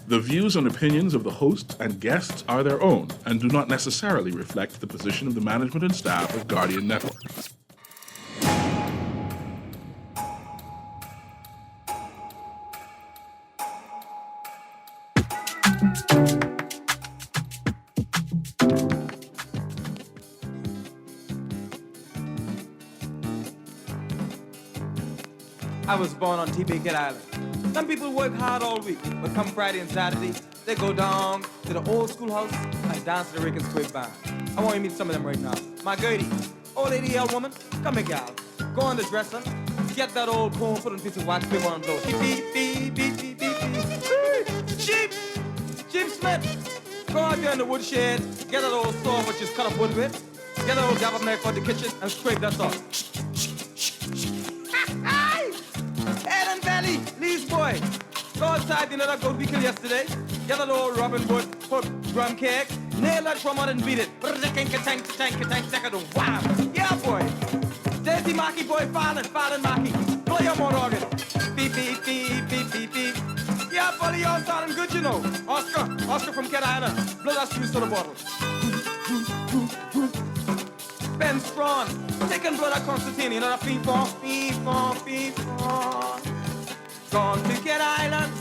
The views and opinions of the hosts and guests are their own and do not necessarily reflect the position of the management and staff of Guardian Network. I was born on T-Bacon Island. Some people work hard all week, but come Friday and Saturday, they go down to the old schoolhouse and dance to the Rick and Squid band. I want you to meet some of them right now. My Gertie, old lady, old woman, come here, gal. Go on the dresser, get that old comb, put on a piece of wax paper on the floor. Beep, beep, beep, beep, beep, beep. Sheep! Sheep Smith! Go out there in the woodshed, get that old saw which is cut up wood with, get that old gabber knife out the kitchen and scrape that saw. Erin Valley, Lee's boy. Go outside, you know that goat we killed yesterday? Get that old Robin Hood, put drum cake, nail that drum out and beat it. Wow! Yeah, boy. Daisy Mackey, boy, Fallon Mackey. Play your more organ. Beep, beep, beep, beep, beep, beep. Yeah, buddy, you're sounding good, you know. Oscar from Cat Island. Blow that juice to the bottle. Ben Strawn, taking blood at Constantine, you know that fee-faw. Gone to Cat Island,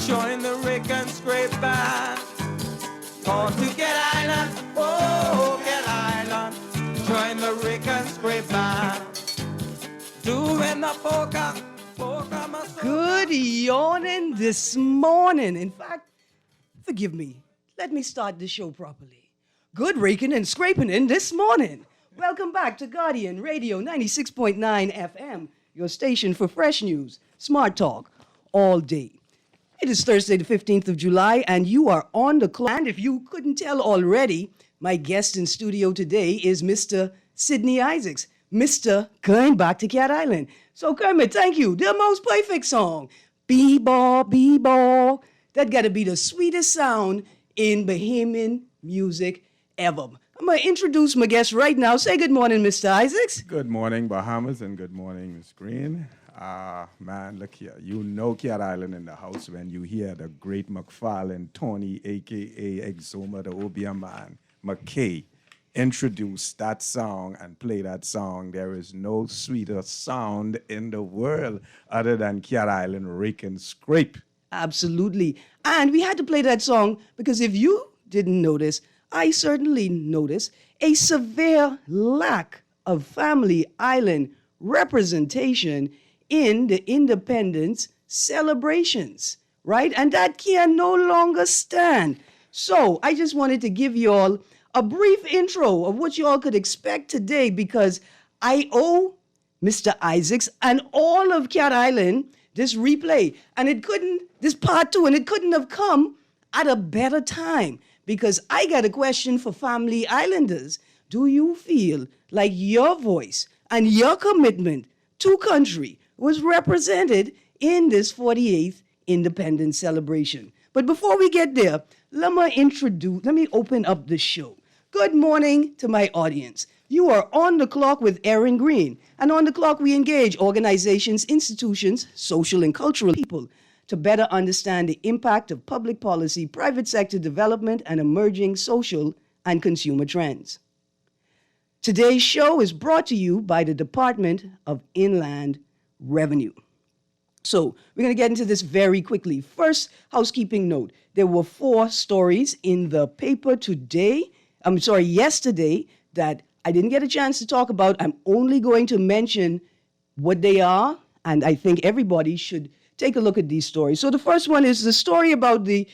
join the Rick and Scrape band. Gone to Cat Island, oh, Cat Island, join the Rick and Scrape band. Doing the polka mazurka. Good yawning this morning. In fact, forgive me. Let me start the show properly. Good raking and scraping in this morning. Welcome back to Guardian Radio 96.9 FM, your station for fresh news, smart talk, all day. It is Thursday, the 15th of July, and you are on the clock. And if you couldn't tell already, my guest in studio today is Mr. Sidney Isaacs, Mr. Going Back to Cat Island. So, Kermit, thank you. The most perfect song. B-ball, B-ball. That got to be the sweetest sound in Bahamian music ever. I'm going to introduce my guest right now. Say good morning, Mr. Isaacs. Good morning, Bahamas, and good morning, Miss Greene. Man, look here. You know Cat Island in the house when you hear the great McFarlane, Tony, a.k.a. Exoma, the Obeah man, McKay, introduce that song and play that song. There is no sweeter sound in the world other than Cat Island Rake and Scrape. Absolutely. And we had to play that song because if you didn't notice, I certainly noticed a severe lack of family island representation in the independence celebrations, right? And that can no longer stand. So I just wanted to give you all a brief intro of what you all could expect today because I owe Mr. Isaacs and all of Cat Island this replay. And this part two, and it couldn't have come at a better time. Because I got a question for family islanders. Do you feel like your voice and your commitment to country was represented in this 48th Independence celebration? But before we get there, let me open up the show. Good morning to my audience. You are on the clock with Erin Greene. And on the clock, we engage organizations, institutions, social and cultural people to better understand the impact of public policy, private sector development, and emerging social and consumer trends. Today's show is brought to you by the Department of Inland Revenue. So we're going to get into this very quickly. First, housekeeping note. There were 4 stories in the paper yesterday that I didn't get a chance to talk about. I'm only going to mention what they are, and I think everybody should take a look at these stories. So the first one is the story about the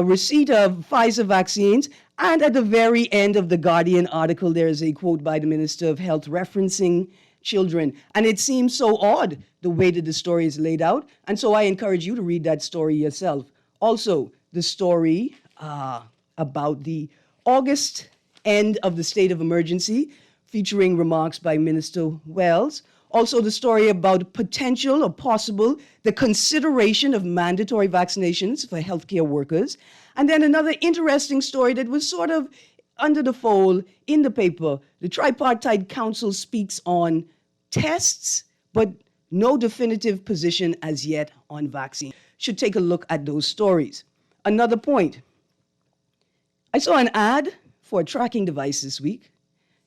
receipt of Pfizer vaccines. And at the very end of the Guardian article, there is a quote by the Minister of Health referencing children. And it seems so odd the way that the story is laid out. And so I encourage you to read that story yourself. Also, the story about the August end of the state of emergency, featuring remarks by Minister Wells. Also, the story about potential or possible, the consideration of mandatory vaccinations for healthcare workers. And then another interesting story that was sort of under the fold in the paper. The Tripartite Council speaks on tests, but no definitive position as yet on vaccine. should take a look at those stories. Another point. I saw an ad for a tracking device this week.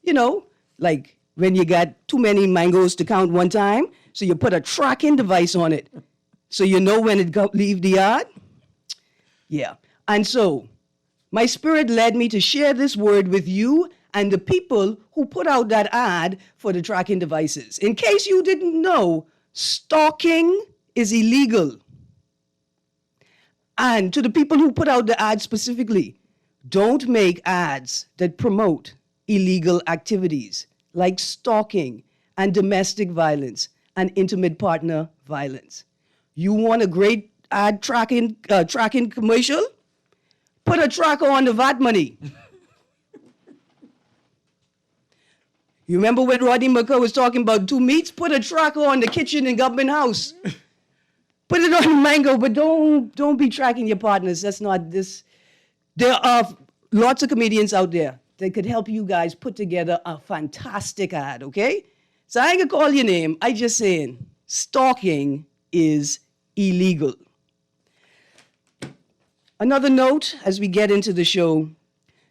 You know, like when you got too many mangoes to count one time, so you put a tracking device on it so you know when it leave the yard. Yeah. And so my spirit led me to share this word with you and the people who put out that ad for the tracking devices. In case you didn't know, stalking is illegal. And to the people who put out the ad specifically, don't make ads that promote illegal activities like stalking and domestic violence and intimate partner violence. You want a great ad tracking commercial? Put a tracker on the VAT money. You remember when Rodney McCall was talking about 2 meats? Put a tracker on the kitchen in Government House. Put it on the mango, but don't be tracking your partners. That's not this. There are lots of comedians out there that could help you guys put together a fantastic ad, okay? So I ain't gonna call your name. I just saying, stalking is illegal. Another note as we get into the show,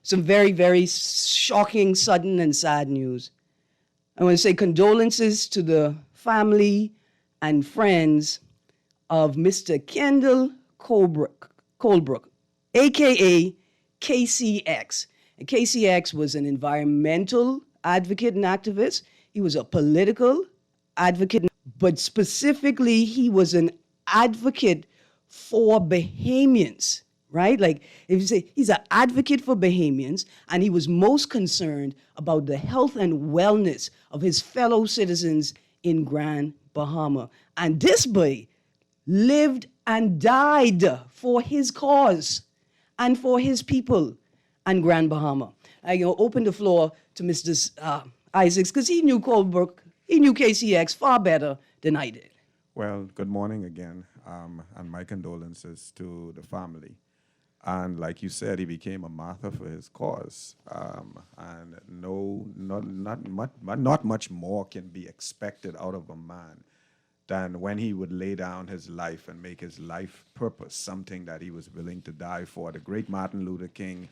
some very, very shocking, sudden, and sad news. I want to say condolences to the family and friends of Mr. Kendall Colebrook, a.k.a. KCX. And KCX was an environmental advocate and activist. He was a political advocate, but specifically he was an advocate for Bahamians, right? Like if you say he's an advocate for Bahamians, and he was most concerned about the health and wellness of his fellow citizens in Grand Bahama. And this boy lived and died for his cause and for his people and Grand Bahama. I open the floor to Mr. Isaacs because he knew Colebrook, he knew KCX far better than I did. Well, good morning again, and my condolences to the family. And like you said, he became a martyr for his cause, and not much more can be expected out of a man than when he would lay down his life and make his life purpose something that he was willing to die for. The great Martin Luther King,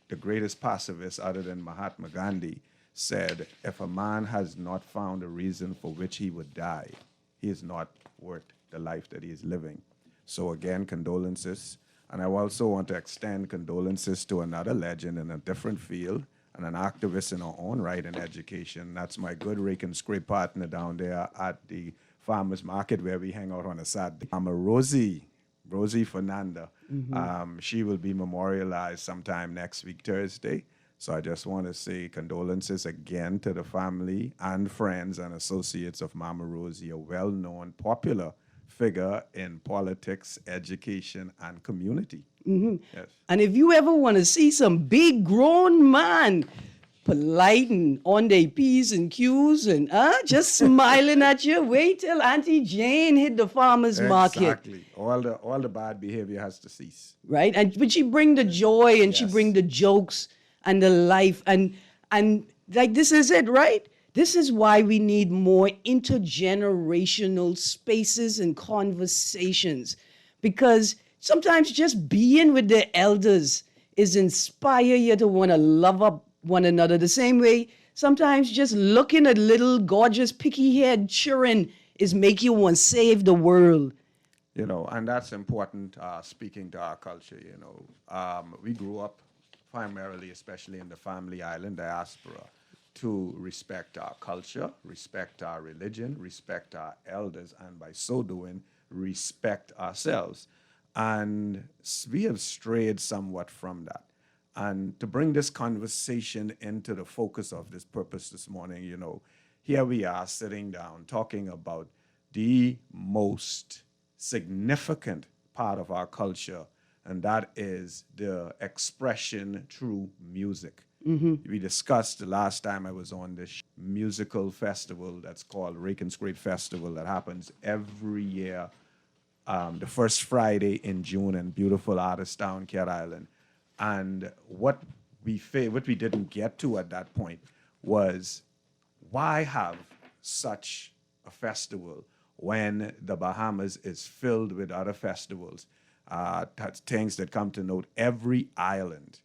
the greatest pacifist other than Mahatma Gandhi, said, if a man has not found a reason for which he would die, he is not worth the life that he is living. So again, condolences. And I also want to extend condolences to another legend in a different field and an activist in her own right in education. That's my good rake and scrape partner down there at the farmers market where we hang out on a Saturday. I'm a Rosie Fernanda. She will be memorialized sometime next week, Thursday. So I just want to say condolences again to the family and friends and associates of Mama Rosie, a well-known, popular figure in politics, education, and community. Yes. And if you ever want to see some big grown man polite and on their P's and Q's and just smiling at you, wait till Auntie Jane hit the farmer's market. Exactly. All the bad behavior has to cease. Right? But she bring the joy and she Yes. bring the jokes and the life and like this is it, right? This is why we need more intergenerational spaces and conversations, because sometimes just being with the elders is inspire you to want to love up one another the same way sometimes just looking at little gorgeous picky-haired children is make you want to save the world. You know, and that's important, speaking to our culture, you know. We grew up primarily, especially in the family island diaspora, to respect our culture, respect our religion, respect our elders, and by so doing, respect ourselves. And we have strayed somewhat from that. And to bring this conversation into the focus of this purpose this morning, you know, here we are sitting down talking about the most significant part of our culture, and that is the expression through music. We discussed the last time I was on this musical festival that's called Rake and Scrape Festival that happens every year, the first Friday in June in beautiful Artistown, Cat Island. And what we didn't get to at that point was why have such a festival when the Bahamas is filled with other festivals, things that come to note. Every island,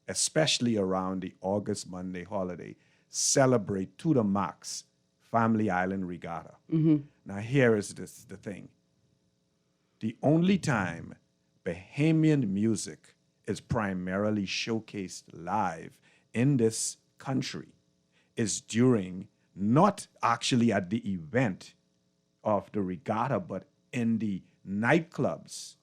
especially around the August Monday holiday, celebrate to the max Family Island Regatta. Now, here is the thing. The only time Bahamian music is primarily showcased live in this country is during, not actually at the event of the regatta, but in the nightclubs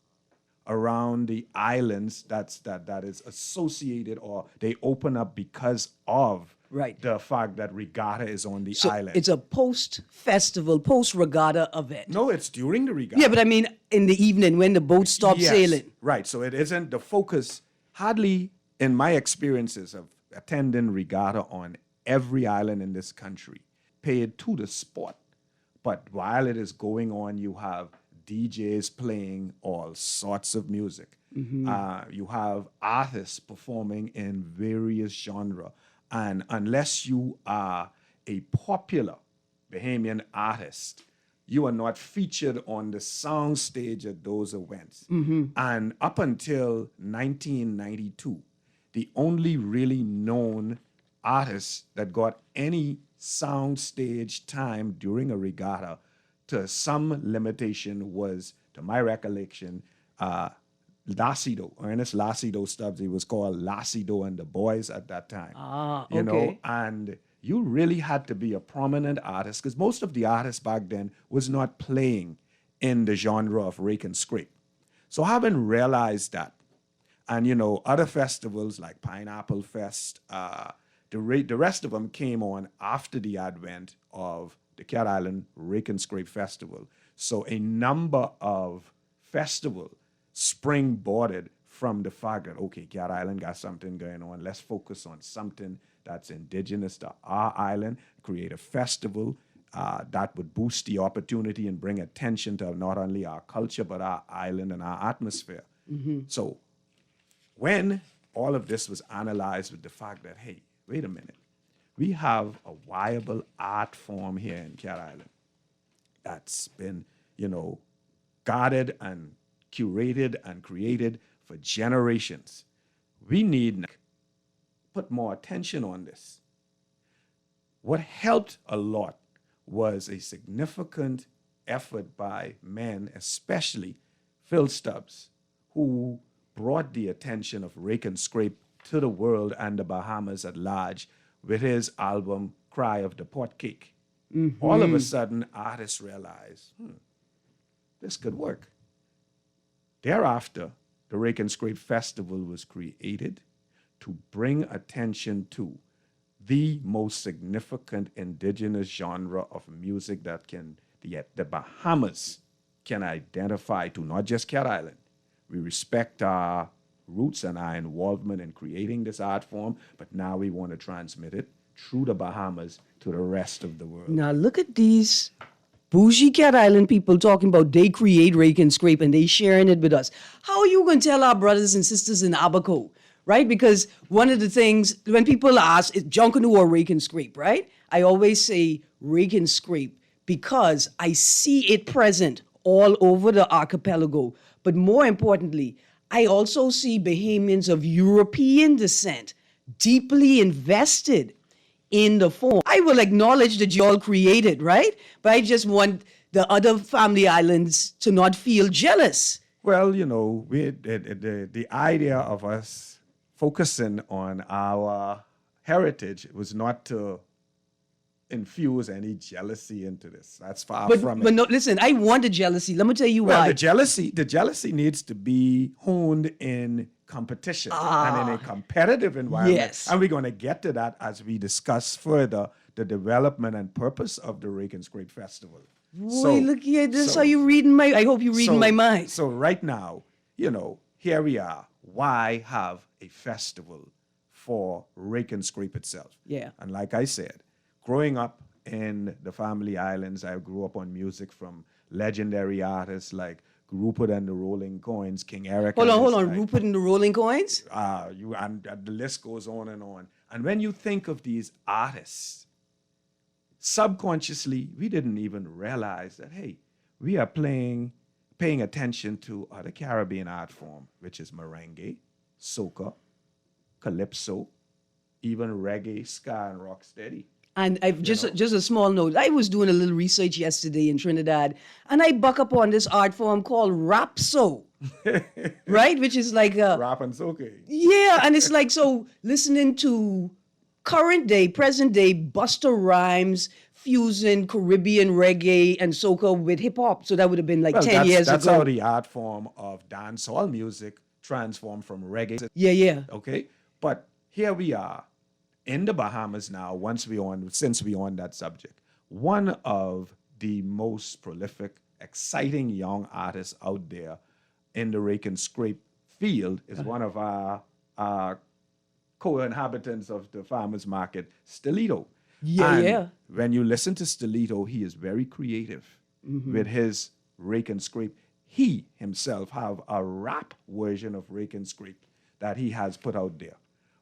around the islands that is associated, or they open up because of Right. the fact that regatta is on the So island. it's a post-festival, post-regatta event. No, it's during the regatta. Yeah, but I mean in the evening when the boats stop Yes, sailing. right. So it isn't the focus, hardly in my experiences of attending regatta on every island in this country, paid to the sport. But while it is going on, you have DJs playing all sorts of music. You have artists performing in various genres. And unless you are a popular Bahamian artist, you are not featured on the sound stage at those events. And up until 1992, the only really known artist that got any sound stage time during a regatta to some limitation was, to my recollection, Lacido, Ernest Lacido Stubbs. He was called Lacido and the Boys at that time. You know, okay. and you really had to be a prominent artist, because most of the artists back then was not playing in the genre of rake and scrape. So having realized that, and you know, other festivals like Pineapple Fest, the rest of them came on after the advent of the Cat Island Rake and Scrape Festival. So a number of festivals springboarded from the fact that, okay, Cat Island got something going on. Let's focus on something that's indigenous to our island, create a festival that would boost the opportunity and bring attention to not only our culture, but our island and our atmosphere. So when all of this was analyzed with the fact that, hey, wait a minute, we have a viable art form here in Cat Island that's been, you know, guarded and curated and created for generations. We need to put more attention on this. What helped a lot was a significant effort by men, especially Phil Stubbs, who brought the attention of rake and scrape to the world and the Bahamas at large with his album Cry of the Pot Cake. All of a sudden, artists realized, this could work. Thereafter, the Rake and Scrape Festival was created to bring attention to the most significant indigenous genre of music that the Bahamas can identify to, not just Cat Island. We respect our roots and our involvement in creating this art form, but now we want to transmit it through the Bahamas to the rest of the world. Now look at these bougie Cat Island people talking about they create rake and scrape and they sharing it with us. How are you going to tell our brothers and sisters in Abaco, right? Because one of the things, when people ask, is Junkanoo or rake and scrape, right? I always say rake and scrape because I see it present all over the archipelago. But more importantly, I also see Bahamians of European descent deeply invested in the form. I will acknowledge that you all created, right? But I just want the other family islands to not feel jealous. Well, you know, the idea of us focusing on our heritage was not to infuse any jealousy into this. That's far from But it. no, listen, I want the jealousy. Let me tell you Well, why. the jealousy needs to be honed in competition and in a competitive environment. Yes. And we're going to get to that as we discuss further the development and purpose of the Rake and Scrape Festival. Boy, look here. This how you reading my. I hope you're reading my mind. So right now, you know, here we are. Why have a festival for Rake and Scrape itself? Yeah. And like I said, growing up in the family islands, I grew up on music from legendary artists like Rupert and the Rolling Coins, King Eric. Hold and on. his, like, Rupert and the Rolling Coins? and the list goes on and on. And when you think of these artists, subconsciously, we didn't even realize that, hey, we are paying attention to other Caribbean art form, which is merengue, soca, calypso, even reggae, ska, and rocksteady. And I've just a small note. I was doing a little research yesterday in Trinidad, and I buck up on this art form called rapso, right? Which is like Rap and soca. yeah, and it's like so listening to current day, present day Busta Rhymes fusing Caribbean reggae and soca with hip hop. So that would have been like Well, 10 years that's ago. how the art form of dancehall music transformed from reggae. Yeah, yeah. Okay, but here we are in the Bahamas now. Since we on that subject, one of the most prolific, exciting young artists out there in the rake and scrape field is one of our co-inhabitants of the farmers market, Stilito. Yeah, And yeah. when you listen to Stilito, he is very creative with his rake and scrape. He himself have a rap version of rake and scrape that he has put out there.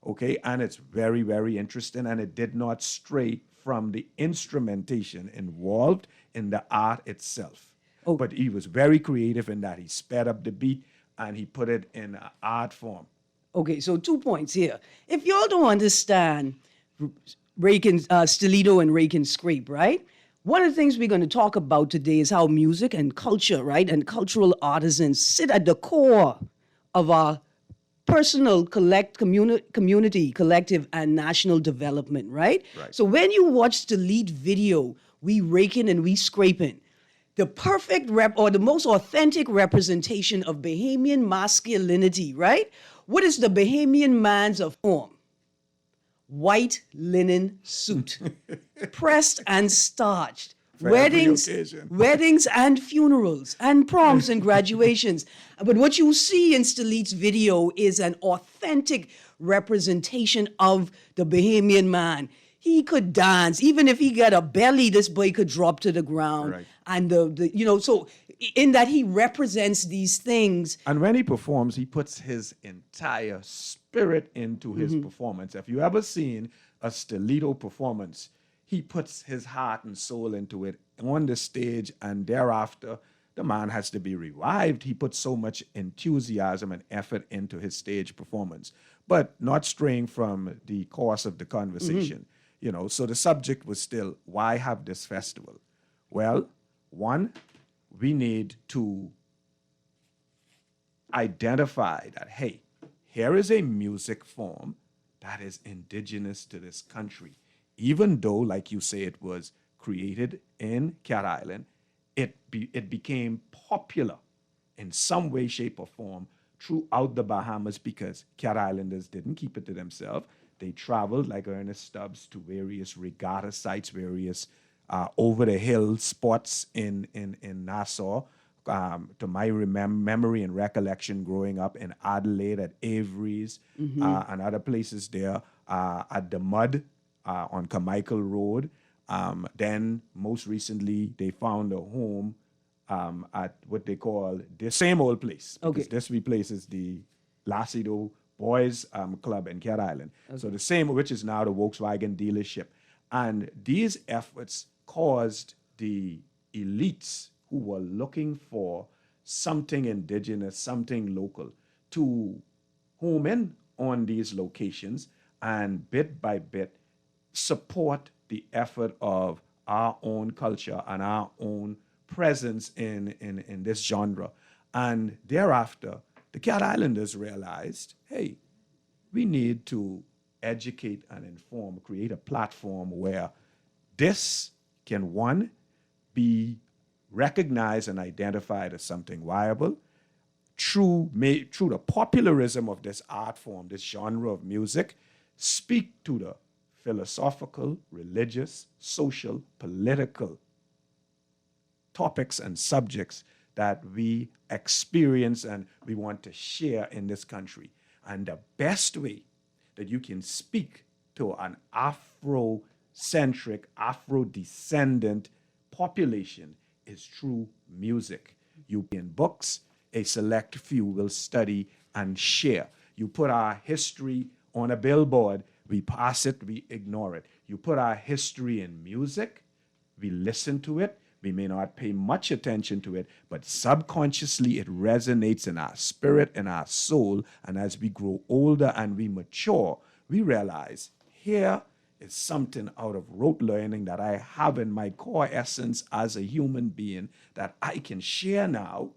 Okay, and it's very, very interesting, and it did not stray from the instrumentation involved in the art itself. Oh. But he was very creative in that he sped up the beat and he put it in an art form. Okay, so 2 points here. If y'all don't understand Stilito and rake and scrape, right? One of the things we're going to talk about today is how music and culture, right, and cultural artisans sit at the core of our personal community, collective, and national development, right? Right. So when you watch the lead video, we raking and we scraping, the perfect or the most authentic representation of Bahamian masculinity, right? What is the Bahamian man's of form? White linen suit, pressed and starched. For every Weddings, occasion. weddings and funerals and proms and graduations. But what you see in Stilito's video is an authentic representation of the Bahamian man. He could dance. Even if he got a belly, this boy could drop to the ground. Right. And so in that he represents these things. And when he performs, he puts his entire spirit into his performance. If you ever seen a Stilito performance, he puts his heart and soul into it on the stage, and thereafter, the man has to be revived. He puts so much enthusiasm and effort into his stage performance, but not straying from the course of the conversation. So the subject was still, why have this festival? Well, one, we need to identify that, hey, here is a music form that is indigenous to this country. Even though, like you say, it was created in Cat Island, it became popular in some way, shape, or form throughout the Bahamas because Cat Islanders didn't keep it to themselves. They traveled, like Ernest Stubbs, to various regatta sites, various over-the-hill spots in Nassau. To my memory and recollection, growing up in Adelaide at Avery's and other places there, at the Mud, on Carmichael Road. Then, most recently, they found a home at what they call the same old place. Because Okay. this replaces the Lacido Boys Club in Cat Island. Okay. So the same, which is now the Volkswagen dealership. And these efforts caused the elites who were looking for something indigenous, something local, to home in on these locations and bit by bit support the effort of our own culture and our own presence in this genre. And thereafter, the Cat Islanders realized, hey, we need to educate and inform, create a platform where this can, one, be recognized and identified as something viable through the popularism of this art form, this genre of music, speak to the philosophical, religious, social, political topics and subjects that we experience and we want to share in this country. And the best way that you can speak to an Afro-centric, Afro-descendant population is through music. You in books, a select few will study and share. You put our history on a billboard, we pass it, we ignore it. You put our history in music, we listen to it, We may not pay much attention to it, but subconsciously it resonates in our spirit, in our soul. And as we grow older and we mature, we realize here is something out of rote learning that I have in my core essence as a human being that I can share now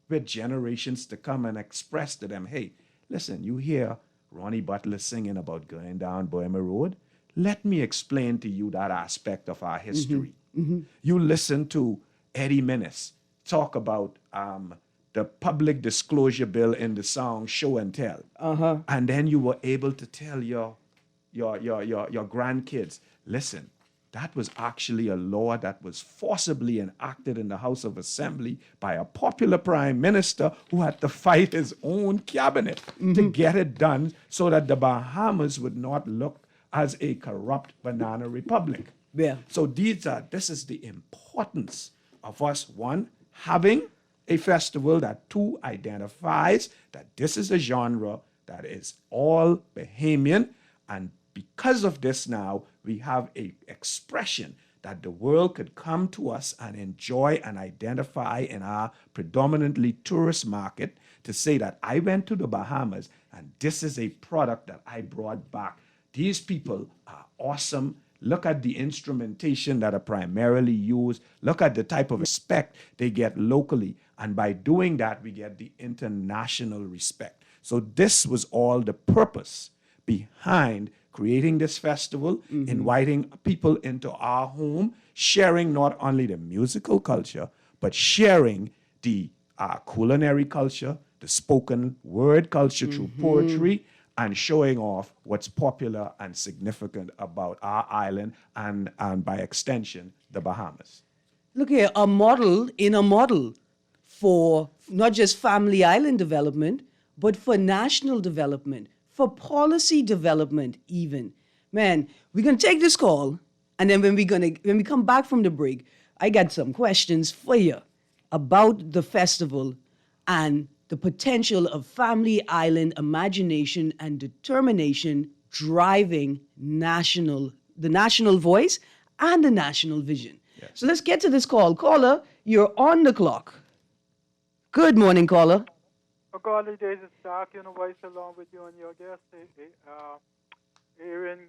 with generations to come and express to them, hey, listen, you hear Ronnie Butler singing about going down Burma Road? Let me explain to you that aspect of our history. You listen to Eddie Menace talk about the public disclosure bill in the song Show and Tell. And then you were able to tell your grandkids, listen, that was actually a law that was forcibly enacted in the House of Assembly by a popular prime minister who had to fight his own cabinet to get it done so that the Bahamas would not look as a corrupt banana republic. Yeah. So this is the importance of us, one, having a festival that, two, identifies that this is a genre that is all Bahamian, and because of this now, we have a expression that the world could come to us and enjoy and identify in our predominantly tourist market to say that I went to the Bahamas and this is a product that I brought back. These people are awesome. Look at the instrumentation that are primarily used. Look at the type of respect they get locally. And by doing that, we get the international respect. So this was all the purpose behind creating this festival, inviting people into our home, sharing not only the musical culture, but sharing the culinary culture, the spoken word culture through poetry, and showing off what's popular and significant about our island and by extension, the Bahamas. Look here, a model in a model for not just family island development, but for national development, for policy development even. Man, we're going to take this call, and then when we come back from the break, I got some questions for you about the festival and the potential of family island imagination and determination driving the national voice and the national vision. Yes. So let's get to this call. Caller, you're on the clock. Good morning, caller. Golly days, it's Dark Voice along with you and your guest, Erin,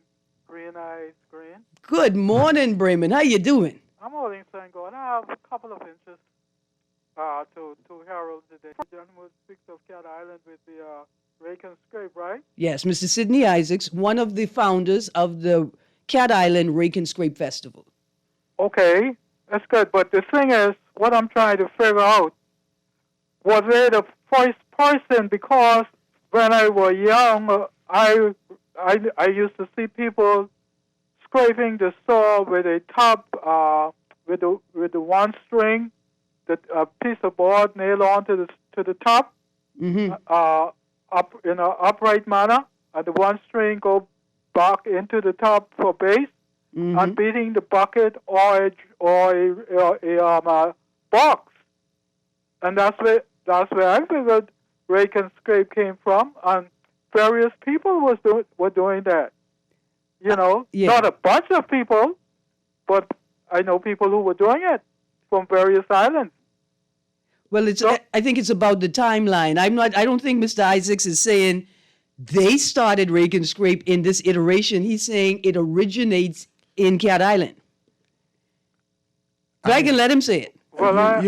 Greene Eyes Greene. Good morning, Bremen. How you doing? I'm holding saying God. I have a couple of inches to Harold today. The gentleman speaks of Cat Island with the rake and scrape, right? Yes, Mr. Sidney Isaacs, one of the founders of the Cat Island Rake and Scrape Festival. Okay, that's good. But the thing is, what I'm trying to figure out, was it the first person? Because when I was young, I used to see people scraping the soil with a top, with the one string, a piece of board nailed onto the top, up in an upright manner, and the one string go back into the top for base, and beating the bucket or a box, and that's where I figured rake and scrape came from, and various people were doing that. You know, not a bunch of people, but I know people who were doing it from various islands. Well, I think it's about the timeline. I don't think Mr. Isaacs is saying they started rake and scrape in this iteration. He's saying it originates in Cat Island. But I can let him say it. Well,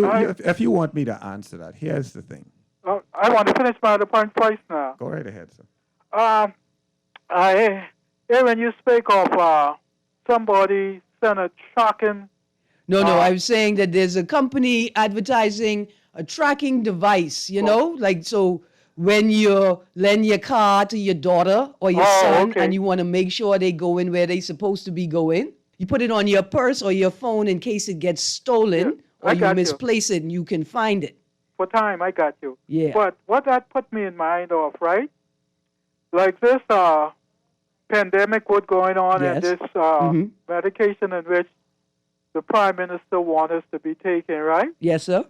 if you want me to answer that, here's the thing. I want to finish my other point first now. Go right ahead, sir. Erin, you spoke of somebody sent a tracking. No, I was saying that there's a company advertising a tracking device, like so when you lend your car to your daughter or your son and you want to make sure they go in where they're supposed to be going, you put it on your purse or your phone in case it gets stolen or you misplace it and you can find it. For time, I got you. Yeah. But what that put me in mind of, right? Like this pandemic was going on and this medication in which the Prime Minister wants us to be taking, right? Yes, sir.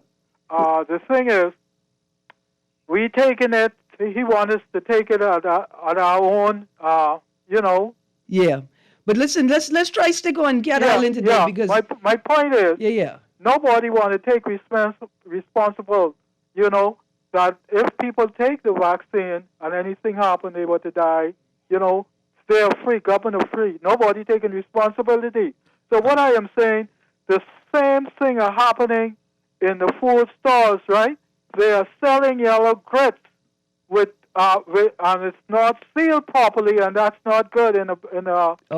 The thing is, we taking it, he wants us to take it at our own, Yeah. But listen, let's try stick on Cat Island today because my point is, nobody want to take responsible, that if people take the vaccine and anything happen, they were to die, they're free, governor free. Nobody taking responsibility. So what I am saying, the same thing are happening in the food stores, right? They are selling yellow grapes and it's not sealed properly, and that's not good in a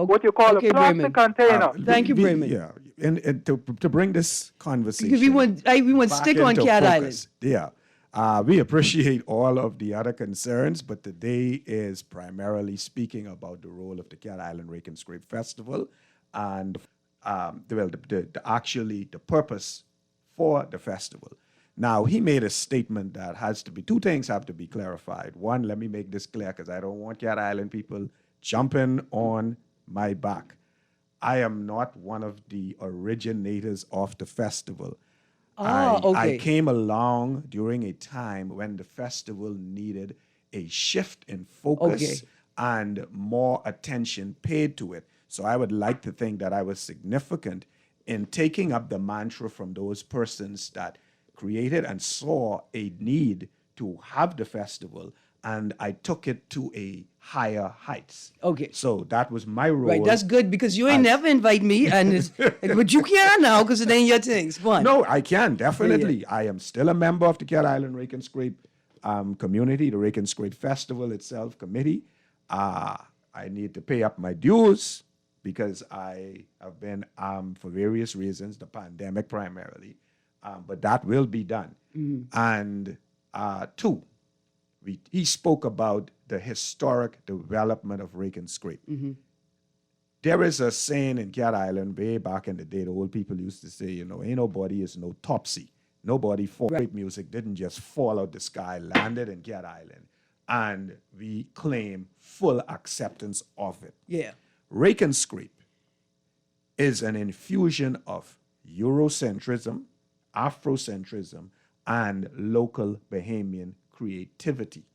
what you call okay, a plastic Bremen. container. Thank you, Bremen. Yeah, and to bring this conversation Because we want back stick on into Cat focus, Island. yeah, we appreciate all of the other concerns, but today is primarily speaking about the role of the Cat Island Rake and Scrape Festival and actually the purpose for the festival. Now, he made a statement that two things have to be clarified. One, let me make this clear because I don't want Cat Island people jumping on my back. I am not one of the originators of the festival. I came along during a time when the festival needed a shift in focus and more attention paid to it. So I would like to think that I was significant in taking up the mantra from those persons that created and saw a need to have the festival, and I took it to a higher heights. Okay. So that was my role. Right, that's good because you ain't never invite me, but you can now because it ain't your things. One. No, I can, definitely. I am still a member of the Cat Island Rake and Scrape community, the Rake and Scrape Festival itself committee. I need to pay up my dues because I have been, for various reasons, the pandemic primarily, but that will be done. And two, he spoke about the historic development of Rake and Scrape. There is a saying in Cat Island way back in the day, the old people used to say, ain't nobody is no topsy. Nobody for great music didn't just fall out the sky, landed in Cat Island, and we claim full acceptance of it. Yeah. Rake and Scrape is an infusion of Eurocentrism, Afrocentrism, and local Bahamian creativity.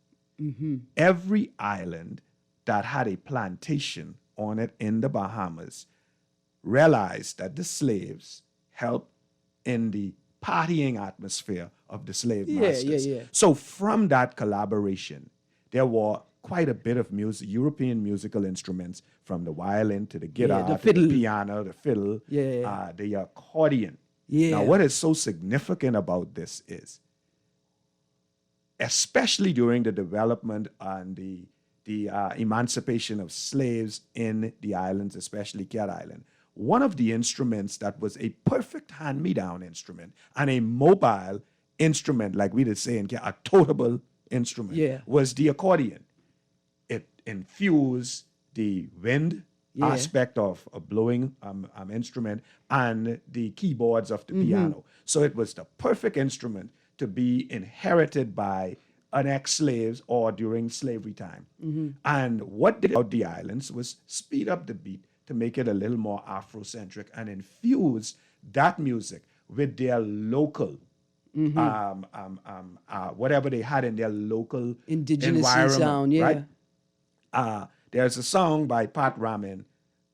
Every island that had a plantation on it in the Bahamas realized that the slaves helped in the partying atmosphere of the slave masters. So from that collaboration, there were quite a bit of music, European musical instruments, from the violin to the guitar, to the piano, the fiddle, the accordion. Now, what is so significant about this is, especially during the development and the emancipation of slaves in the islands, especially Cat Island, one of the instruments that was a perfect hand-me-down instrument and a mobile instrument, like we would say in Cat, a toteable instrument, was the accordion. It infused the wind aspect of a blowing instrument and the keyboards of the piano. So it was the perfect instrument to be inherited by an ex-slaves or during slavery time. And what they did out the islands was speed up the beat to make it a little more Afrocentric and infuse that music with their local, whatever they had in their local indigenous environment, sound, right? There's a song by Pat Ramin,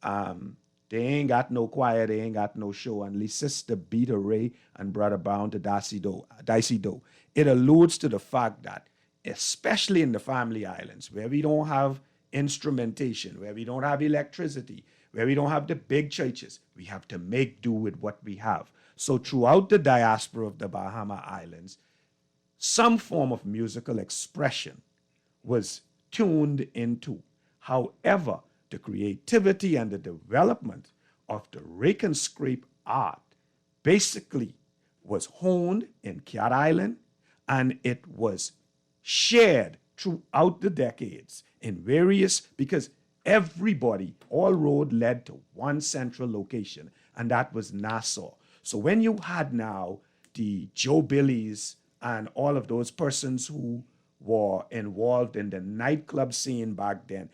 they ain't got no choir, they ain't got no show, only Sister Beta Ray and Brother Bound to Dicey Do. It alludes to the fact that, especially in the family islands, where we don't have instrumentation, where we don't have electricity, where we don't have the big churches, we have to make do with what we have. So throughout the diaspora of the Bahama Islands, some form of musical expression was tuned into. However, the creativity and the development of the Rake and Scrape art basically was honed in Cat Island, and it was shared throughout the decades in various, because everybody, all road led to one central location, and that was Nassau. So when you had now the Joe Billies and all of those persons who were involved in the nightclub scene back then,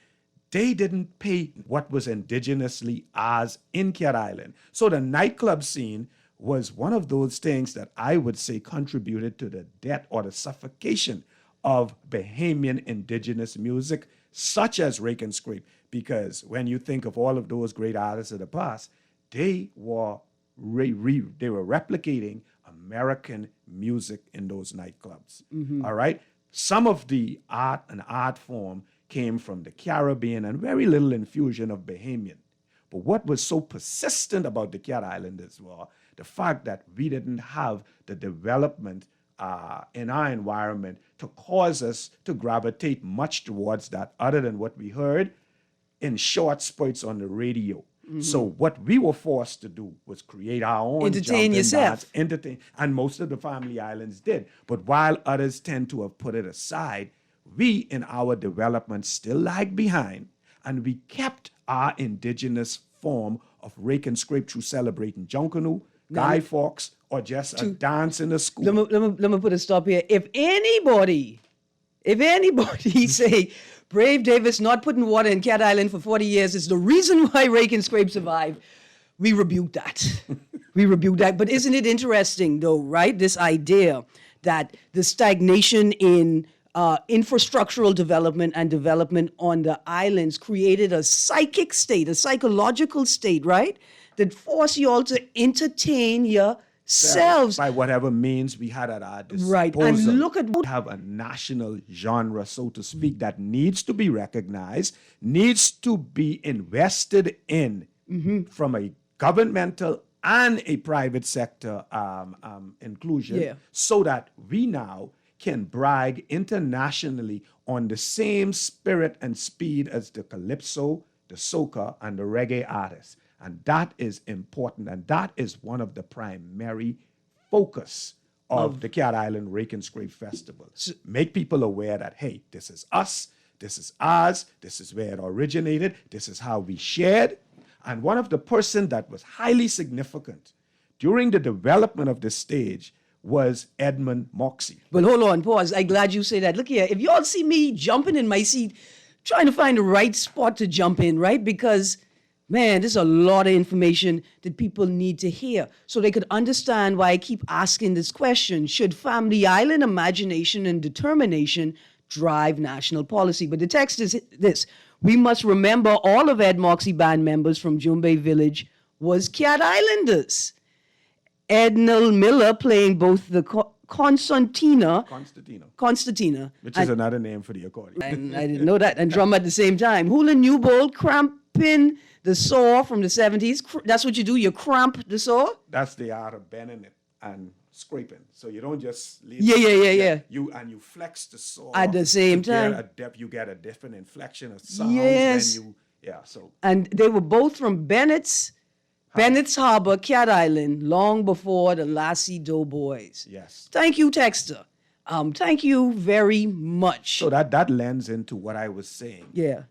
they didn't pay what was indigenously ours in Cat Island. So the nightclub scene was one of those things that I would say contributed to the death or the suffocation of Bahamian indigenous music, such as Rake and Scrape, because when you think of all of those great artists of the past, they were they were replicating American music in those nightclubs. All right. Some of the art form came from the Caribbean and very little infusion of Bahamian. But what was so persistent about the Cat Islanders was the fact that we didn't have the development in our environment to cause us to gravitate much towards that, other than what we heard in short spurts on the radio. So what we were forced to do was create our own Entertain jumping yourself. dance, entertain, and most of the family islands did. But while others tend to have put it aside, we in our development still lagged behind, and we kept our indigenous form of rake and scrape through celebrating Junkanoo, Guy Fawkes, or just a dance in the school. Let me put a stop here. If anybody say Brave Davis not putting water in Cat Island for 40 years is the reason why Rake and Scrape survived, we rebuke that. We rebuke that. But isn't it interesting, though, right? This idea that the stagnation in infrastructural development and development on the islands created a psychic state, a psychological state, right? That forced you all to entertain yourselves. By whatever means we had at our disposal. Right. And look at We have a national genre, so to speak, that needs to be recognized, needs to be invested in from a governmental and a private sector inclusion, so that we now can brag internationally on the same spirit and speed as the calypso, the soca, and the reggae artists. And that is important, and that is one of the primary focus of the Cat Island Rake and Scrape Festival. Make people aware that, hey, this is us, this is ours, this is where it originated, this is how we shared. And one of the person that was highly significant during the development of this stage was Edmund Moxie. But hold on, pause. I'm glad you say that. Look here, if y'all see me jumping in my seat, trying to find the right spot to jump in, right? Because, man, there's a lot of information that people need to hear so they could understand why I keep asking this question. Should Family Island imagination and determination drive national policy? But the text is this. We must remember all of Ed Moxie band members from Jumbe Village was Cat Islanders. Ednell Miller playing both the Constantina, Which is another name for the accordion. and I didn't know that, and drum at the same time. Hula Newbold cramping the saw from the 70s. That's what you do, you cramp the saw? That's the art of bending it and scraping. So you don't just leave Yeah. You flex the saw At the same to time. you get a different inflection of sounds. Yes. So And they were both from Bennett's Harbor, Cat Island, long before the Lassie Doughboys. yes. Thank you, Texter. Thank you very much. So that lends into what I was saying. Yeah.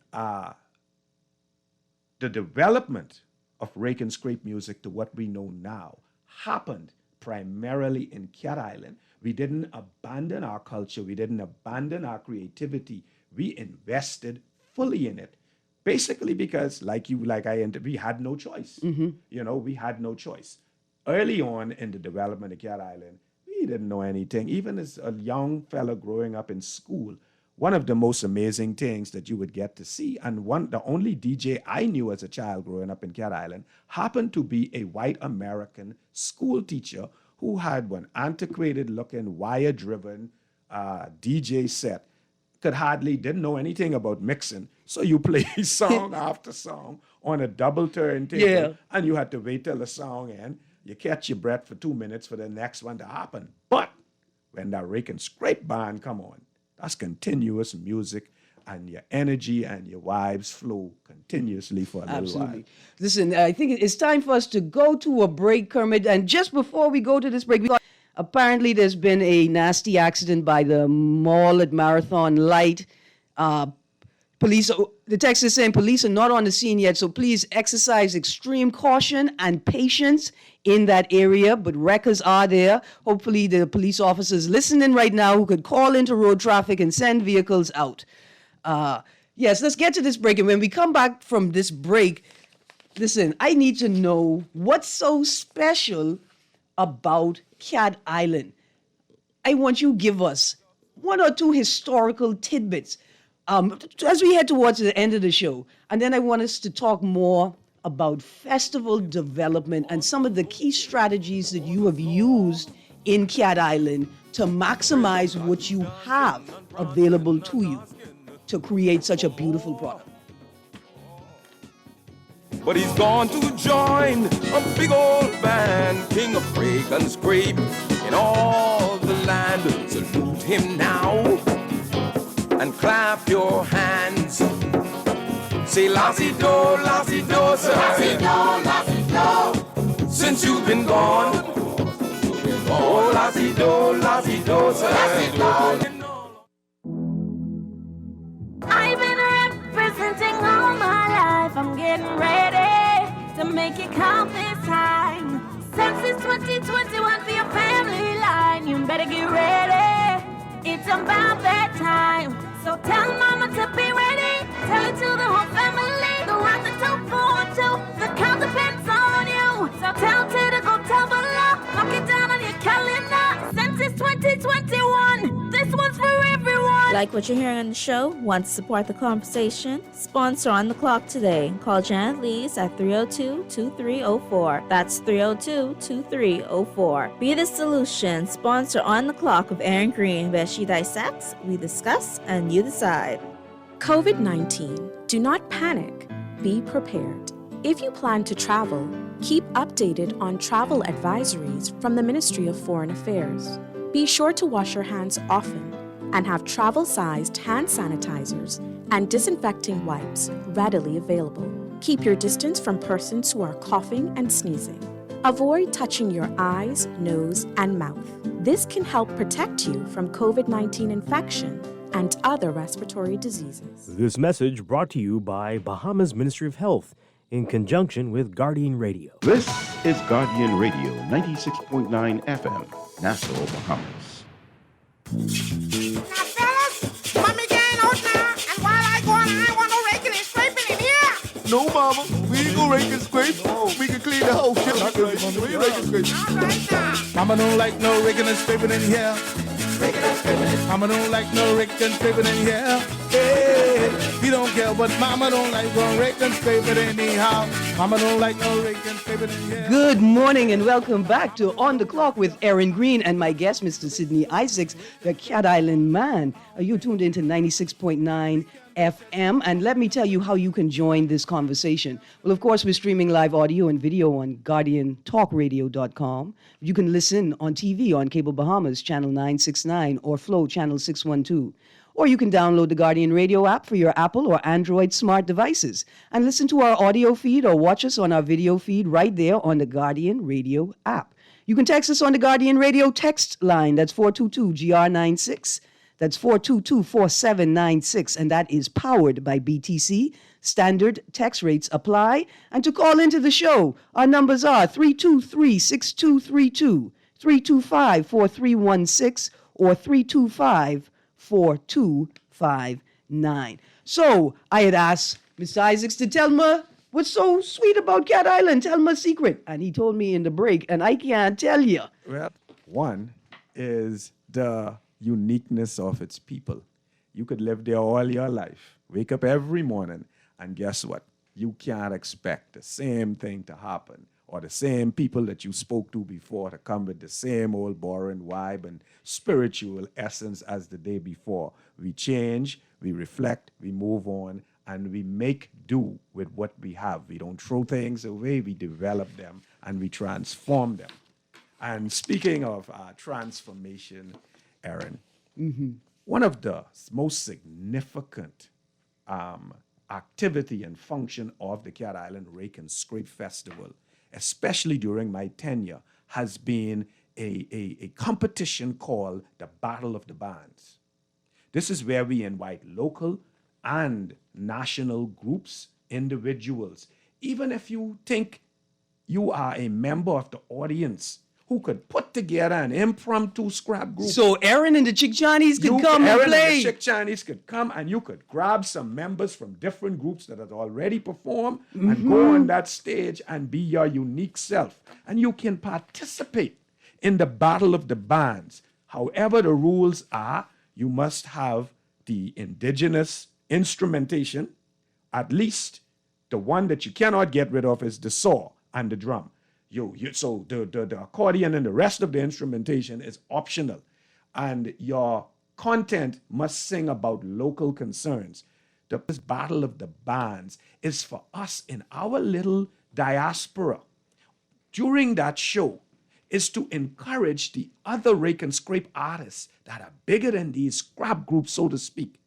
The development of rake and scrape music to what we know now happened primarily in Cat Island. We didn't abandon our culture. We didn't abandon our creativity. We invested fully in it. Basically because, we had no choice. We had no choice. Early on in the development of Cat Island, we didn't know anything. Even as a young fella growing up in school, one of the most amazing things that you would get to see, and the only DJ I knew as a child growing up in Cat Island, happened to be a white American school teacher who had one antiquated-looking, wire-driven DJ set. Didn't know anything about mixing. So you play song after song on a double turntable, and you had to wait till the song end. You catch your breath for 2 minutes for the next one to happen. But when that rake and scrape band come on, that's continuous music, and your energy and your vibes flow continuously for a little while. Listen, I think it's time for us to go to a break, Kermit. And just before we go to this break, apparently there's been a nasty accident by the mall at Marathon Light. The text is saying police are not on the scene yet, so please exercise extreme caution and patience in that area. But records are there. Hopefully the police officers listening right now who could call into road traffic and send vehicles out. Yes, let's get to this break. And when we come back from this break, listen, I need to know what's so special about Cat Island. I want you to give us one or two historical tidbits as we head towards the end of the show. And then I want us to talk more about festival development and some of the key strategies that you have used in Cat Island to maximize what you have available to you to create such a beautiful product. But he's gone to join a big old band, king of break and scrape in all the land. Salute him now and clap your hands. Say lassie do, sir. Lassie do. Since you've been gone. Oh, lassie do, sir. Lassie do. I've been representing all my life. I'm getting ready to make it count this time. Since it's 2021 for your family line, you better get ready. It's about that time. So tell mama to be ready. Tell it to the whole family. The rock the top for two. The count depends on you. So tell Ted to go tell below. Knock it down on your calendar. Since it's 2021, this one's for everyone. Like what you're hearing on the show? Want to support the conversation? Sponsor On the Clock today. Call Janet Lees at 302-2304. That's 302-2304. Be the solution. Sponsor On the Clock with Erin Greene, where she dissects, we discuss, and you decide. COVID-19. Do not panic. Be prepared. If you plan to travel, keep updated on travel advisories from the Ministry of Foreign Affairs. Be sure to wash your hands often and have travel-sized hand sanitizers and disinfecting wipes readily available. Keep your distance from persons who are coughing and sneezing. Avoid touching your eyes, nose, and mouth. This can help protect you from COVID-19 infection and other respiratory diseases. This message brought to you by Bahamas Ministry of Health in conjunction with Guardian Radio. This is Guardian Radio, 96.9 FM, Nassau, Bahamas. Now, fellas, mommy getting out now, and while I go on, I want no raking and scraping in here. No, mama, we ain't gonna rake and scrape. We can clean the whole shit. We ain't rake and scrape. All right, now. Mama don't like no raking and scraping in here. Mama don't like no raking and scraping in here. Hey, he don't care, but mama don't like no raking and scraping anyhow. Mama don't like no raking and scraping in here. Good morning and welcome back to On the Clock with Erin Greene and my guest, Mr. Sidney Isaacs, the Cat Island Man. You tuned into 96.9 FM, and let me tell you how you can join this conversation. Well, of course, we're streaming live audio and video on GuardianTalkRadio.com. You can listen on TV on Cable Bahamas, Channel 969, or Flow, Channel 612. Or you can download the Guardian Radio app for your Apple or Android smart devices and listen to our audio feed or watch us on our video feed right there on the Guardian Radio app. You can text us on the Guardian Radio text line. That's 422-GR96. That's 422-4796, and that is powered by BTC. Standard text rates apply. And to call into the show, our numbers are 323-6232, 325-4316, or 325-4259. So I had asked Mr. Isaacs to tell me what's so sweet about Cat Island. Tell me a secret. And he told me in the break, and I can't tell you. Well, one is the uniqueness of its people. You could live there all your life, wake up every morning, and guess what? You can't expect the same thing to happen or the same people that you spoke to before to come with the same old boring vibe and spiritual essence as the day before. We change, we reflect, we move on, and we make do with what we have. We don't throw things away, we develop them, and we transform them. And speaking of transformation, Erin, one of the most significant activity and function of the Cat Island Rake and Scrape Festival, especially during my tenure, has been a competition called the Battle of the Bands. This is where we invite local and national groups, individuals, even if you think you are a member of the audience who could put together an impromptu scrap group. So Erin and the Chick Chinese could come and play. Erin and the Chick Chinese could come, and you could grab some members from different groups that had already performed and go on that stage and be your unique self. And you can participate in the Battle of the Bands. However the rules are, you must have the indigenous instrumentation, at least The one that you cannot get rid of is the saw and the drum. So the accordion and the rest of the instrumentation is optional. And your content must sing about local concerns. This battle of the bands is for us in our little diaspora. During that show is to encourage the other rake and scrape artists that are bigger than these scrap groups, so to speak,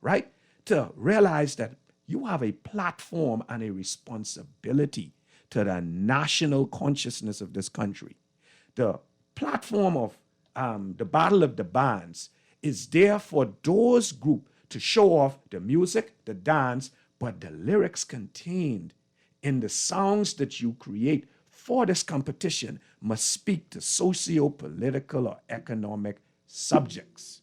right? To realize that you have a platform and a responsibility to the national consciousness of this country. The platform of the Battle of the Bands is there for those groups to show off the music, the dance, but the lyrics contained in the songs that you create for this competition must speak to socio-political or economic subjects.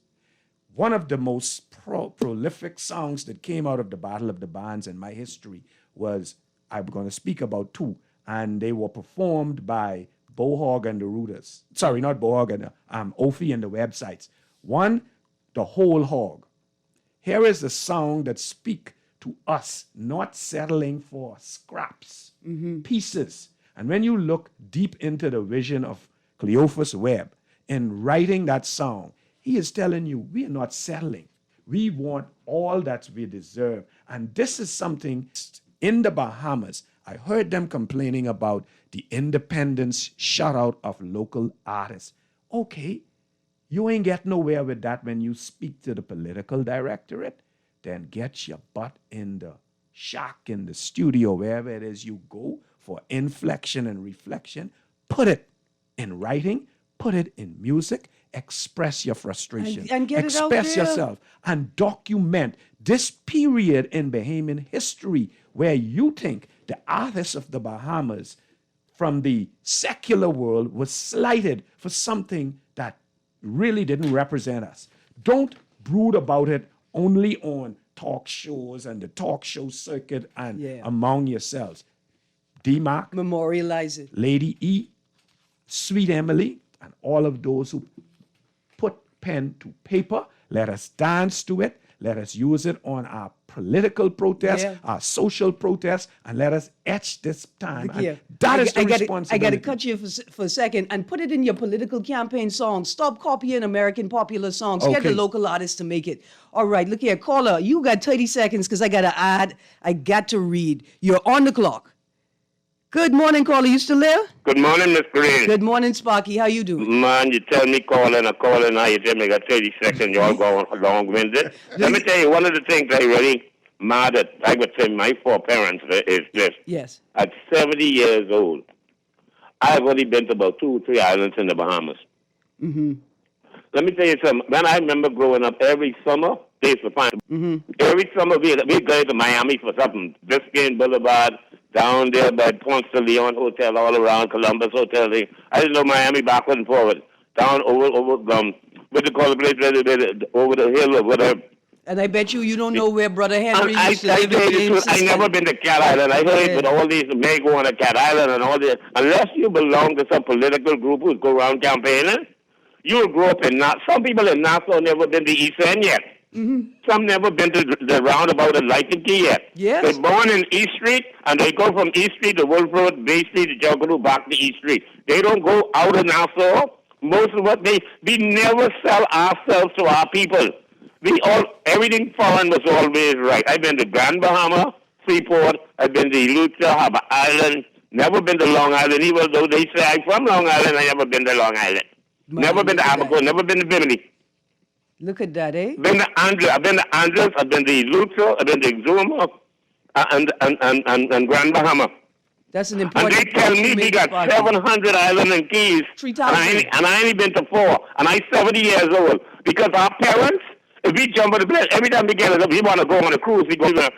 One of the most prolific songs that came out of the Battle of the Bands in my history was, I'm going to speak about two, and they were performed by Bohog and the Rooters. Sorry, not Bohog and Ophi and the Websites. One, The Whole Hog. Here is a song that speaks to us not settling for scraps, pieces. And when you look deep into the vision of Cleophas Webb in writing that song, he is telling you, we are not settling. We want all that we deserve. And this is something in the Bahamas. I heard them complaining about the independence shutout of local artists. Okay, you ain't get nowhere with that when you speak to the political directorate. Then get your butt in the shack, in the studio, wherever it is you go for inflection and reflection. Put it in writing, put it in music, express your frustration, and get it out express there. yourself, and document this period in Bahamian history where you think the artists of the Bahamas from the secular world was slighted for something that really didn't represent us. Don't brood about it only on talk shows and the talk show circuit and among yourselves. D-Mark, memorialize it. Lady E, Sweet Emily, and all of those who put pen to paper. Let us dance to it. Let us use it on our political protests, our social protests, and let us etch this time. And that is the responsibility. I got to cut you for a second and put it in your political campaign songs. Stop copying American popular songs. Get the local artists to make it. All right, look here. Caller, you got 30 seconds because I got to add. I got to read. You're on the clock. Good morning, caller. You still there? Good morning, Miss Greene. Good morning, Sparky. How you doing? Man, you tell me calling, now you tell me I got 30 seconds, you all going long-winded. Let me tell you, one of the things I really mad at, I would say my four parents, is this. Yes. At 70 years old, I've only been to about 2 or 3 islands in the Bahamas. Mm-hmm. Let me tell you something. When I remember growing up, every summer, they used to find. Every summer, we go to Miami for something. Biscayne Boulevard, down there by Ponce de Leon Hotel, all around Columbus Hotel. I didn't know Miami backward and forward. Down over what do you call the place, over the hill or whatever. And I bet you don't know where Brother Henry used to live. I never been to Cat Island. I heard with all these may go on to Cat Island and all this. Unless you belong to some political group who go around campaigning, you'll grow up in Nassau. Some people in Nassau never been to East End yet. Some never been to the roundabout at Lighton-Key yet. Yes. They're born in East Street, and they go from East Street to Wolf Road, Bay Street to Juggalo, back to East Street. They don't go out of Nassau. Most of what we never sell ourselves to our people. Everything foreign was always right. I've been to Grand Bahama, Freeport. I've been to Eleuthera, Harbour Island. Never been to Long Island, even though they say I'm from Long Island. I never been to Long Island. Never been to Abaco. Never been to Bimini. Look at that, eh? Been to Andres. I've been to Andres. I've been to Eleuthera. I've been to Exuma and Grand Bahama. That's an important. And they tell me we got 700 islands and keys. 3,000. And I only been to 4. And I'm 70 years old. Because our parents, if we jump on the plane, every time we get it up, we want to go on a cruise. We go to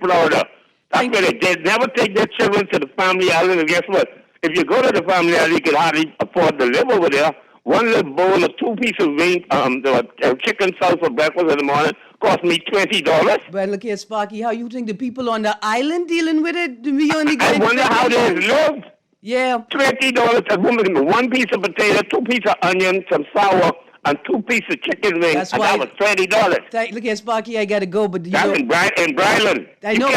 Florida. That's where they never take their children to the family island. And guess what? If you go to the family island, you can hardly afford to live over there. One little bowl of 2 pieces of wing, chicken salad for breakfast in the morning cost me $20. But look here, Sparky, how you think the people on the island dealing with it? I wonder how they live. Yeah. $20 a woman, 1 piece of potato, 2 pieces of onion, some sour, and 2 pieces of chicken wings, That's and why- that was $20. Look here, Sparky, I got to go, but That's in Bryland. I know.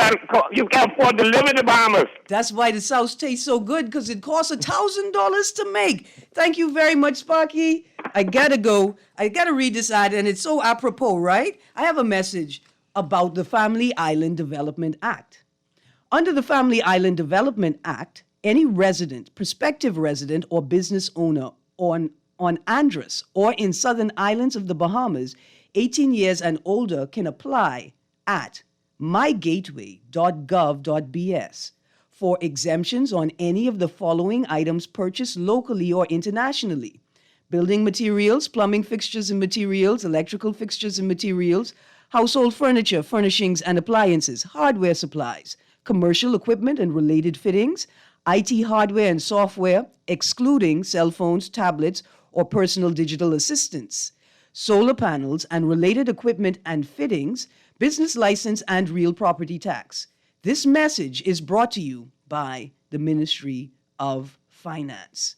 You can't afford to live in the Bahamas. That's why the South tastes so good, because it costs $1,000 to make. Thank you very much, Sparky. I gotta go. I gotta read this ad, and it's so apropos, right? I have a message about the Family Island Development Act. Under the Family Island Development Act, any resident, prospective resident, or business owner on Andros or in Southern Islands of the Bahamas, 18 years and older, can apply at mygateway.gov.bs for exemptions on any of the following items purchased locally or internationally: building materials, plumbing fixtures and materials, electrical fixtures and materials, household furniture, furnishings and appliances, hardware supplies, commercial equipment and related fittings, IT hardware and software, excluding cell phones, tablets, or personal digital assistants, solar panels and related equipment and fittings, business license and real property tax. This message is brought to you by the Ministry of Finance.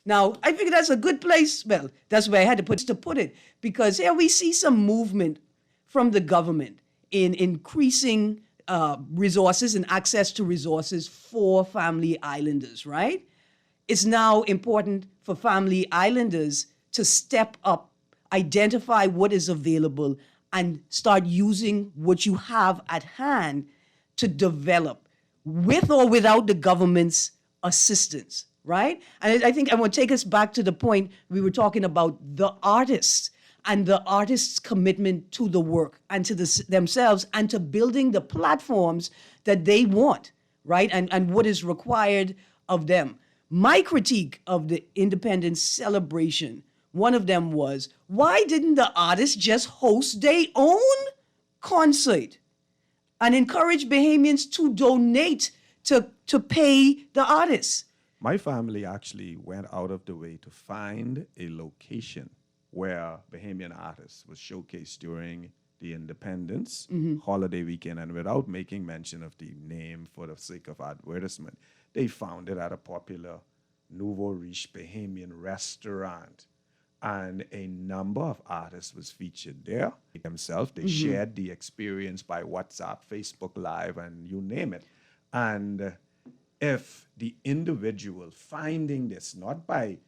Now, I figure that's a good place. Well, that's where I had to put it, because here we see some movement from the government in increasing resources and access to resources for family islanders, right? It's now important for family islanders to step up, identify what is available, and start using what you have at hand to develop, with or without the government's assistance, right? And I think I want to take us back to the point we were talking about the artists and the artists' commitment to the work and to themselves and to building the platforms that they want, right? And what is required of them. My critique of the Independence celebration, one of them was, why didn't the artists just host their own concert and encourage Bahamians to donate to pay the artists? My family actually went out of the way to find a location where Bahamian artists was showcased during the Independence holiday weekend, and without making mention of the name for the sake of advertisement, they found it at a popular nouveau riche Bahamian restaurant. And a number of artists was featured there themselves. They shared the experience by WhatsApp, Facebook Live, and you name it. And if the individual finding this, not by,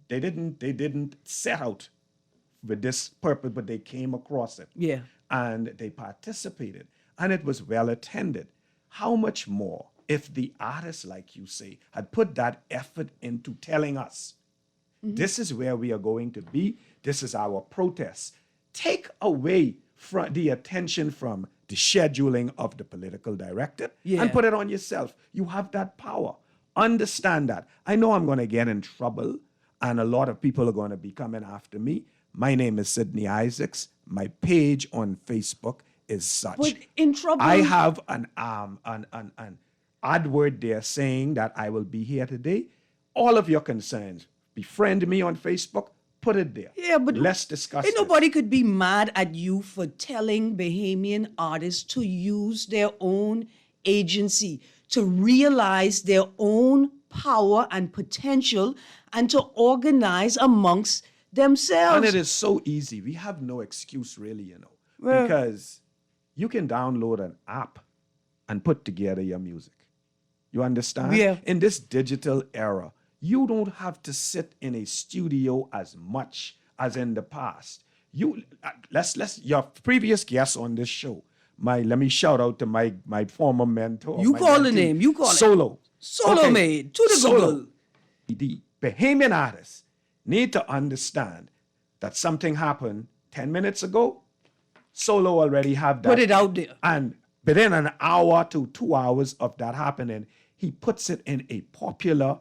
they didn't set out with this purpose, but they came across it. Yeah. And they participated, and it was well attended. How much more if the artists, like you say, had put that effort into telling us, this is where we are going to be, this is our protest. Take away from the attention from the scheduling of the political director and put it on yourself. You have that power. Understand that. I know I'm going to get in trouble, and a lot of people are going to be coming after me. My name is Sidney Isaacs. My page on Facebook is such. But in trouble. I have an adword there saying that I will be here today. All of your concerns, befriend me on Facebook, put it there. Yeah, but let's discuss Ain't this. nobody could be mad at you for telling Bahamian artists to use their own agency, to realize their own power and potential, and to organize amongst themselves. And it is so easy. We have no excuse, really, Well- because you can download an app and put together your music. You understand? Yeah. In this digital era, you don't have to sit in a studio as much as in the past. Let's your previous guest on this show. Let me shout out to my former mentor. You my call the mentee, name. You call it. Solo. Solo made. To the Solo. Google. The Bahamian artists need to understand that something happened 10 minutes ago. Solo already have that. Put it out there. And within an hour to 2 hours of that happening, he puts it in a popular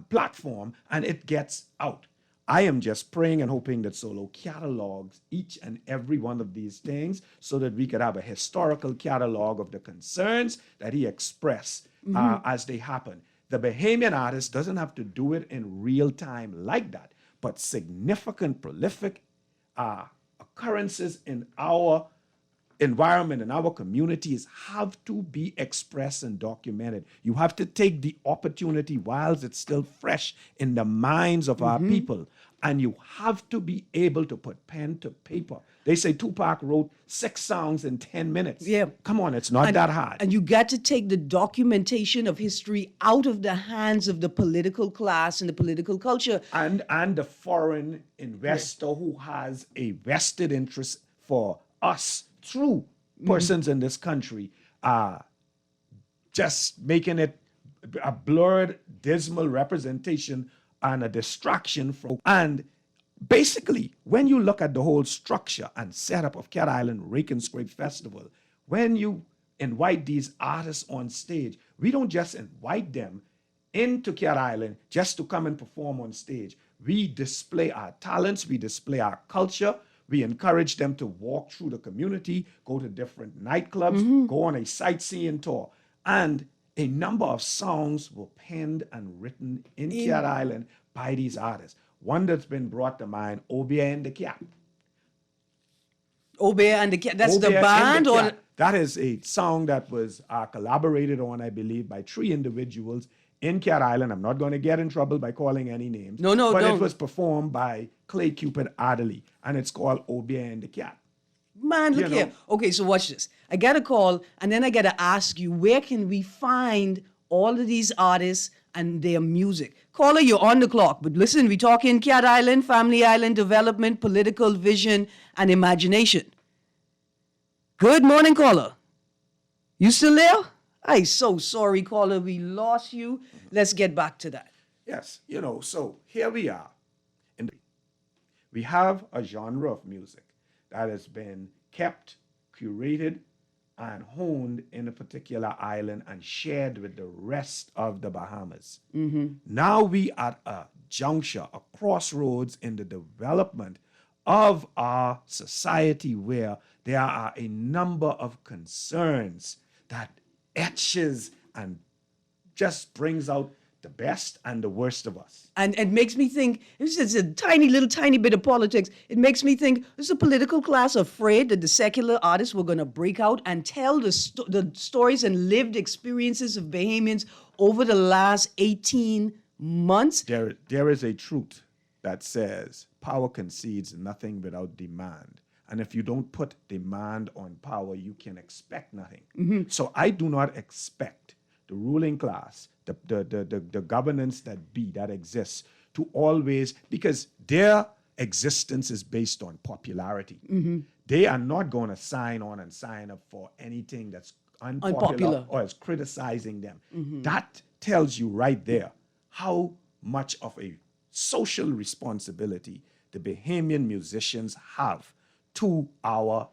platform, and it gets out. I am just praying and hoping that Solo catalogs each and every one of these things so that we could have a historical catalog of the concerns that he expressed as they happen. The Bahamian artist doesn't have to do it in real time like that, but significant, prolific occurrences in our environment and our communities have to be expressed and documented. You have to take the opportunity whilst it's still fresh in the minds of our people. And you have to be able to put pen to paper. They say Tupac wrote 6 songs in 10 minutes. Yeah. Come on, it's not that hard. And you got to take the documentation of history out of the hands of the political class and the political culture. And the foreign investor who has a vested interest for us through persons in this country, just making it a blurred, dismal representation and a distraction from. And basically, when you look at the whole structure and setup of Cat Island Rake and Scrape Festival, when you invite these artists on stage, we don't just invite them into Cat Island just to come and perform on stage. We display our talents, we display our culture, we encourage them to walk through the community, go to different nightclubs, go on a sightseeing tour. And a number of songs were penned and written in Cat Island by these artists. One that's been brought to mind, Obia and the Cat. Obia and the Cat, that's Obia the band? and the Or Cat. That is a song that was collaborated on, I believe, by 3 individuals in Cat Island. I'm not going to get in trouble by calling any names. No, but don't. it was performed by Clay Cupid Adderley, and it's called Obia and the Cat. Man, look here. Okay, so watch this. I got a call, and then I got to ask you, where can we find all of these artists and their music? Caller, you're on the clock. But listen, we talking Cat Island, Family Island development, political vision, and imagination. Good morning, caller. You still there? I'm so sorry, caller. We lost you. Let's get back to that. Yes, so here we are. We have a genre of music that has been kept, curated, and honed in a particular island and shared with the rest of the Bahamas. Now we at a juncture, a crossroads in the development of our society where there are a number of concerns that etches and just brings out the best and the worst of us. And it makes me think, it's just a tiny bit of politics. It makes me think, is the political class afraid that the secular artists were going to break out and tell the stories and lived experiences of Bahamians over the last 18 months? There is a truth that says power concedes nothing without demand. And if you don't put demand on power, you can expect nothing. So I do not expect the ruling class, the governance that exists, to always, because their existence is based on popularity. They are not going to sign on and sign up for anything that's unpopular or is criticizing them. That tells you right there how much of a social responsibility the Bahamian musicians have to our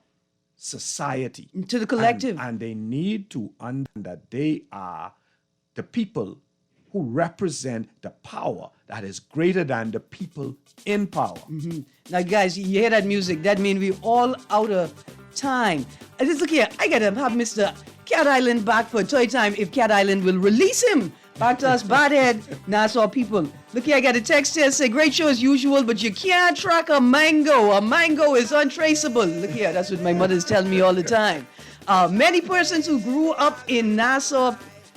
society. To the collective. And they need to understand that they are the people who represent the power that is greater than the people in power. Now, guys, you hear that music? That means we're all out of time. And just look here, I got to have Mr. Cat Island back for a toy time if Cat Island will release him back to us badhead Nassau people. Look here, I got a text here say, great show as usual, but you can't track a mango. A mango is untraceable. Look here, that's what my mother's telling me all the time. Many persons who grew up in Nassau,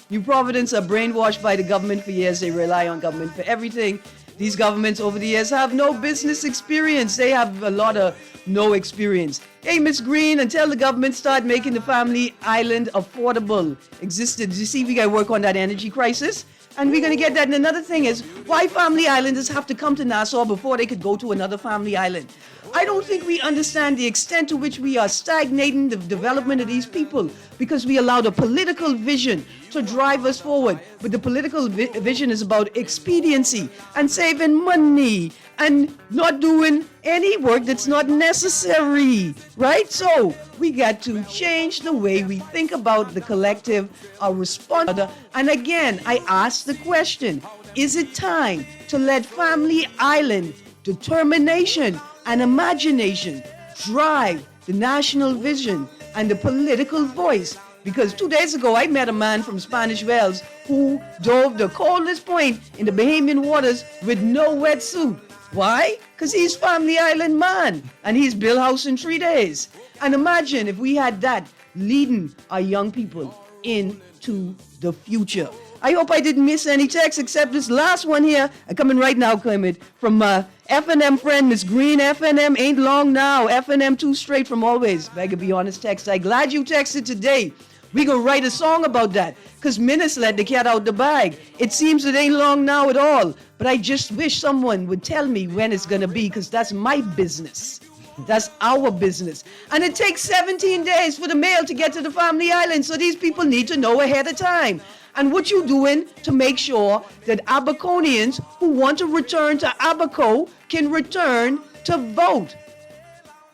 New Providence, are brainwashed by the government for years. They rely on government for everything. These governments over the years have no business experience. They have a lot of no experience. Hey, Miss Greene, until the government start making the family island affordable, existed. You see, we got to work on that energy crisis. And we're going to get that. And another thing is, why family islanders have to come to Nassau before they could go to another family island? I don't think we understand the extent to which we are stagnating the development of these people because we allowed a political vision to drive us forward. But the political vision is about expediency and saving money and not doing any work that's not necessary, right? So we got to change the way we think about the collective, our response. And again, I ask the question, is it time to let Family Island determination and imagination drive the national vision and the political voice? Because 2 days ago, I met a man from Spanish Wells who dove the coldest point in the Bahamian waters with no wetsuit. Why? Because he's Family Island man and he's built house in 3 days. And imagine if we had that leading our young people into the future. I hope I didn't miss any text except this last one here. Coming right now, Clement, from F&M friend, Miss Greene. F&M ain't long now. F&M too straight from always. Beg to be honest, text. I glad you texted today. We gonna write a song about that. Cause Minutes let the cat out the bag. It seems it ain't long now at all. But I just wish someone would tell me when it's gonna be, cause that's my business. That's our business. And it takes 17 days for the mail to get to the family island, so these people need to know ahead of time. And what you doing to make sure that Abaconians who want to return to Abaco can return to vote,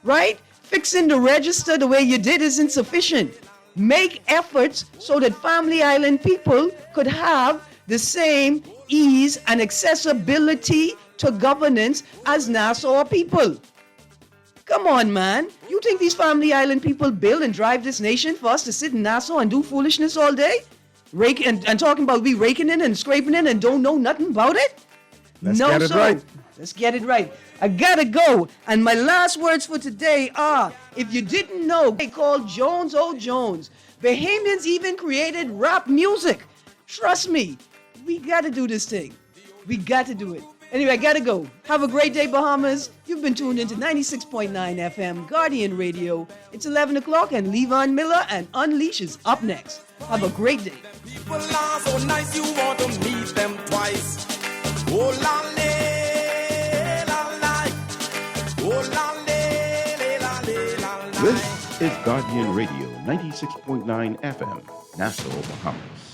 right? Fixing the register the way you did isn't sufficient. Make efforts so that family island people could have the same ease and accessibility to governance as Nassau people. Come on, man. You think these family island people build and drive this nation for us to sit in Nassau and do foolishness all day? Rake and talking about we raking in and scraping in and don't know nothing about it? Let's get it right. Let's get it right. I gotta go. And my last words for today are, if you didn't know, they called Jones O' Jones. Bahamians even created rap music. Trust me, we gotta do this thing. We got to do it. Anyway, I gotta go. Have a great day, Bahamas. You've been tuned into 96.9 FM, Guardian Radio. It's 11 o'clock and Levon Miller and Unleash is up next. Have a great day. People are so nice, you want to meet them twice. Oh, la, la, la. Oh, la, la, la, la. This is Guardian Radio 96.9 FM, Nassau, Bahamas.